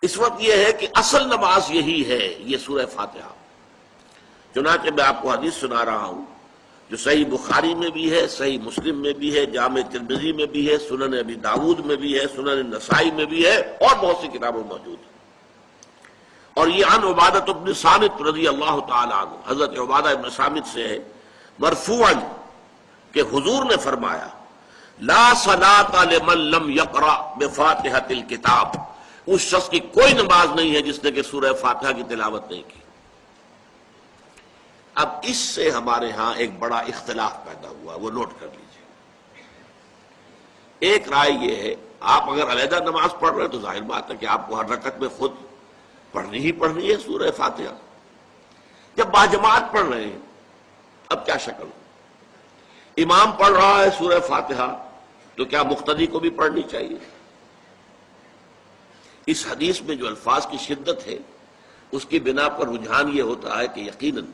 اس وقت یہ ہے کہ اصل نماز یہی ہے، یہ سورہ فاتحہ۔ چنانچہ میں آپ کو حدیث سنا رہا ہوں جو صحیح بخاری میں بھی ہے، صحیح مسلم میں بھی ہے، جامع ترمذی میں بھی ہے، سنن ابی داود میں بھی ہے، سنن نسائی میں بھی ہے، اور بہت سی کتابوں میں موجود ہے۔ اور یہ عن عبادہ بن صامت رضی اللہ تعالی عنہ، حضرت عبادہ بن صامت سے ہے مرفوعا کہ حضور نے فرمایا لا صلاۃ لمن لم یقرأ بفاتحۃ الکتاب، اس شخص کی کوئی نماز نہیں ہے جس نے کہ سورہ فاتحہ کی تلاوت نہیں کی۔ اب اس سے ہمارے ہاں ایک بڑا اختلاف پیدا ہوا، وہ نوٹ کر لیجیے۔ ایک رائے یہ ہے آپ اگر علیحدہ نماز پڑھ رہے ہیں تو ظاہر بات ہے کہ آپ کو ہر رکعت میں خود پڑھنی ہی پڑھنی ہے سورہ فاتحہ۔ جب باجماعت پڑھ رہے ہیں اب کیا شکل ہو؟ امام پڑھ رہا ہے سورہ فاتحہ تو کیا مقتدی کو بھی پڑھنی چاہیے؟ اس حدیث میں جو الفاظ کی شدت ہے اس کی بنا پر رجحان یہ ہوتا ہے کہ یقیناً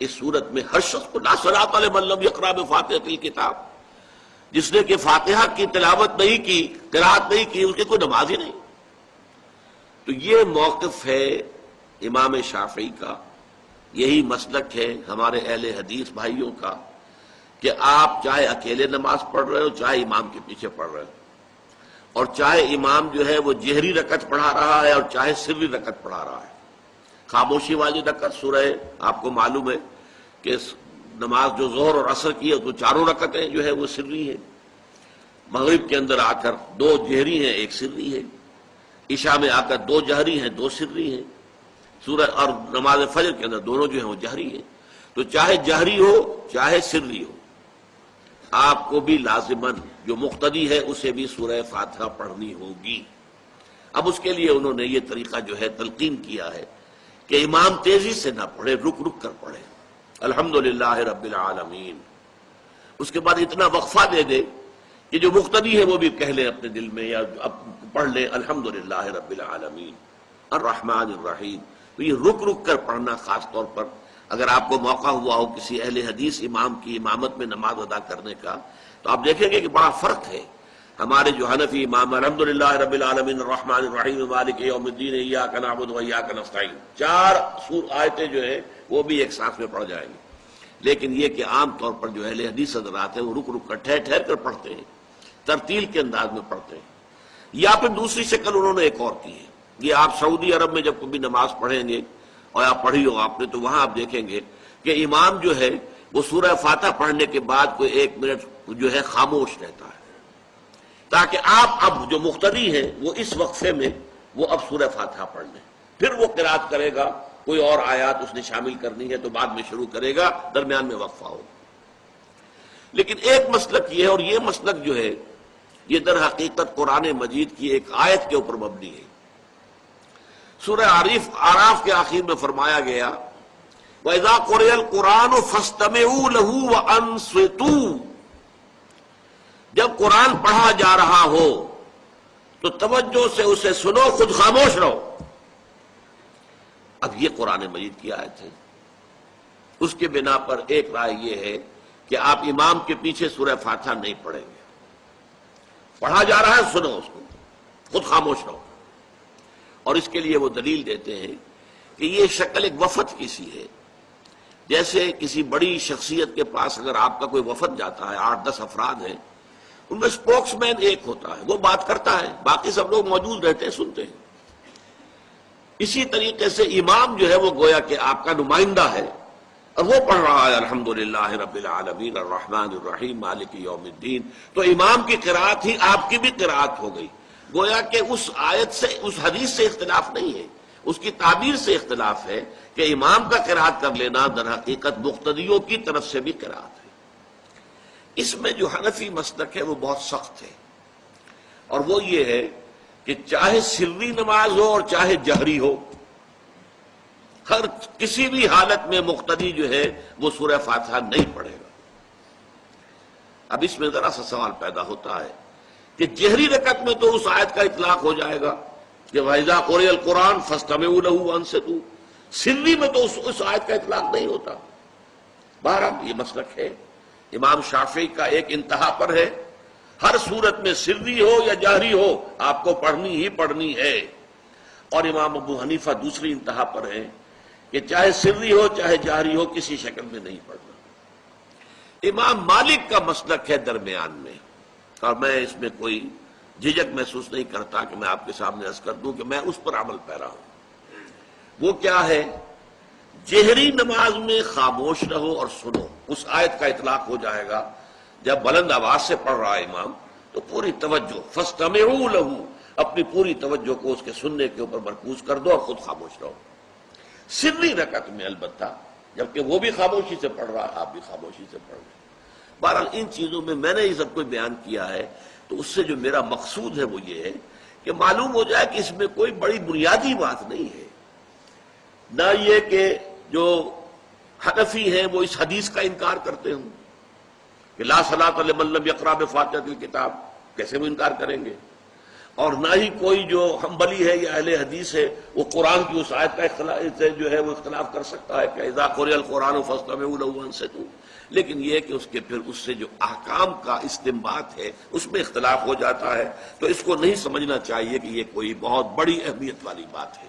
اس صورت میں ہر شخص کو لا صلاۃ لمن لم یقرأ بفاتحۃ الکتاب، جس نے کہ فاتحہ کی تلاوت نہیں کی، قرأت نہیں کی، اس کی کوئی نماز ہی نہیں۔ تو یہ موقف ہے امام شافعی کا، یہی مسلک ہے ہمارے اہل حدیث بھائیوں کا کہ آپ چاہے اکیلے نماز پڑھ رہے ہو، چاہے امام کے پیچھے پڑھ رہے ہو، اور چاہے امام جو ہے وہ جہری رکعت پڑھا رہا ہے اور چاہے سری رکعت پڑھا رہا ہے۔ خاموشی والی رکعت سورہ آپ کو معلوم ہے کہ نماز جو ظہر اور عصر کی ہے تو چاروں رکعتیں جو ہے وہ سری ہیں، مغرب کے اندر آ کر دو جہری ہیں ایک سری ہے، عشاء میں آ کر دو جہری ہیں دو سری ہیں، سورہ اور نماز فجر کے اندر دونوں جو ہیں وہ جہری ہیں۔ تو چاہے جہری ہو چاہے سری ہو، آپ کو بھی لازماً جو مقتدی ہے اسے بھی سورہ فاتحہ پڑھنی ہوگی۔ اب اس کے لیے انہوں نے یہ طریقہ جو ہے تلقین کیا ہے کہ امام تیزی سے نہ پڑھے، رک رک کر پڑھے الحمدللہ رب العالمین، اس کے بعد اتنا وقفہ دے دے کہ جو مقتدی ہے وہ بھی کہہ لے اپنے دل میں یا اب پڑھ لے الحمدللہ رب العالمین الرحمن الرحیم۔ تو یہ رک رک کر پڑھنا، خاص طور پر اگر آپ کو موقع ہوا ہو کسی اہل حدیث امام کی امامت میں نماز ادا کرنے کا تو آپ دیکھیں گے کہ بڑا فرق ہے۔ ہمارے جو حنفی امام الحمدللہ رب العالمین الرحمن الرحیم مالک یوم الدین ایاک نعبد و ایاک نستعین، چار آیتیں جو ہیں وہ بھی ایک ساتھ میں پڑھ جائیں گے، لیکن یہ کہ عام طور پر جو اہل حدیث حضرات ہیں وہ رک رک کر ٹھہر ٹھہر کر پڑھتے ہیں، ترتیل کے انداز میں پڑھتے ہیں۔ یا پھر دوسری شکل انہوں نے ایک اور کی ہے، یہ آپ سعودی عرب میں جب کبھی نماز پڑھیں گے اور آپ پڑھی ہو آپ نے تو وہاں آپ دیکھیں گے کہ امام جو ہے وہ سورہ فاتحہ پڑھنے کے بعد کوئی 1 منٹ جو ہے خاموش رہتا ہے تاکہ آپ اب جو مقتدی ہیں وہ اس وقفے میں وہ اب سورہ فاتحہ پڑھ لیں، پھر وہ قرات کرے گا، کوئی اور آیات اس نے شامل کرنی ہے تو بعد میں شروع کرے گا، درمیان میں وقفہ ہوگا۔ لیکن ایک مسلک یہ ہے، اور یہ مسلک جو ہے یہ در حقیقت قرآن مجید کی ایک آیت کے اوپر مبنی ہے۔ سورہ اعراف کے آخر میں فرمایا گیا وَإِذَا قُرِئَ الْقُرْآنُ فَاسْتَمِعُوا لَهُ وَأَنصِتُوا، جب قرآن پڑھا جا رہا ہو تو توجہ سے اسے سنو، خود خاموش رہو۔ اب یہ قرآن مجید کی آیت ہے، اس کے بنا پر ایک رائے یہ ہے کہ آپ امام کے پیچھے سورہ فاتحہ نہیں پڑھیں گے، پڑھا جا رہا ہے سنو اس کو، خود خاموش رہو۔ اور اس کے لیے وہ دلیل دیتے ہیں کہ یہ شکل ایک وفد کی سی ہے، جیسے کسی بڑی شخصیت کے پاس اگر آپ کا کوئی وفد جاتا ہے، 8-10 افراد ہیں، ان میں اسپوکس مین ایک ہوتا ہے، وہ بات کرتا ہے، باقی سب لوگ موجود رہتے ہیں، سنتے ہیں۔ اسی طریقے سے امام جو ہے وہ گویا کہ آپ کا نمائندہ ہے اور وہ پڑھ رہا ہے الحمدللہ رب العالمین الرحمن الرحیم مالک یوم الدین، تو امام کی قرات ہی آپ کی بھی قرات ہو گئی۔ گویا کہ اس آیت سے، اس حدیث سے اختلاف نہیں ہے، اس کی تعبیر سے اختلاف ہے کہ امام کا قرات کر لینا در حقیقت مقتدیوں کی طرف سے بھی قرات ہے۔ اس میں جو حنفی مسلک ہے وہ بہت سخت ہے، اور وہ یہ ہے کہ چاہے سری نماز ہو اور چاہے جہری ہو، ہر کسی بھی حالت میں مقتدی جو ہے وہ سورہ فاتحہ نہیں پڑھے گا۔ اب اس میں ذرا سا سوال پیدا ہوتا ہے کہ جہری رکعت میں تو اس آیت کا اطلاق ہو جائے گا کہ وَإِذَا قُرِئَ الْقُرْآنُ فَاسْتَمِعُوا لَهُ وَأَنصِتُوا، سری میں تو اس آیت کا اطلاق نہیں ہوتا۔ بہرحال یہ مسلک ہے امام شافعی کا، ایک انتہا پر ہے، ہر صورت میں سری ہو یا جہری ہو آپ کو پڑھنی ہی پڑھنی ہے۔ اور امام ابو حنیفہ دوسری انتہا پر ہیں کہ چاہے سری ہو چاہے جہری ہو کسی شکل میں نہیں پڑھنا۔ امام مالک کا مسلک ہے درمیان میں، اور میں اس میں کوئی جھجک محسوس نہیں کرتا کہ میں آپ کے سامنے عرض کر دوں کہ میں اس پر عمل پیرا ہوں۔ وہ کیا ہے؟ جہری نماز میں خاموش رہو اور سنو۔ اس آیت کا اطلاق ہو جائے گا جب بلند آواز سے پڑھ رہا ہے امام تو پوری توجہ، فاستمعوا لہ، اپنی پوری توجہ کو اس کے سننے کے اوپر مرکوز کر دو اور خود خاموش رہو۔ سری رکعت میں البتہ جبکہ وہ بھی خاموشی سے پڑھ رہا ہے، آپ بھی خاموشی سے پڑھ رہے ہیں۔ بہرحال ان چیزوں میں میں نے یہ سب کچھ بیان کیا ہے تو اس سے جو میرا مقصود ہے وہ یہ ہے کہ معلوم ہو جائے کہ اس میں کوئی بڑی بنیادی بات نہیں ہے، نہ یہ کہ جو حنفی ہیں وہ اس حدیث کا انکار کرتے ہوں کہ لا صلاۃ لمن لم یقرأ بفاتحۃ الکتاب، کیسے وہ انکار کریں گے، اور نہ ہی کوئی جو حنبلی ہے یا اہل حدیث ہے وہ قرآن کی اس آیت کا اختلاف سے جو ہے وہ اختلاف کر سکتا ہے کہ اذا قرئ القرآن فاستمعوا لہ وانصتوا، لیکن یہ کہ اس کے پھر اس سے جو احکام کا استنباط ہے اس میں اختلاف ہو جاتا ہے، تو اس کو نہیں سمجھنا چاہیے کہ یہ کوئی بہت بڑی اہمیت والی بات ہے۔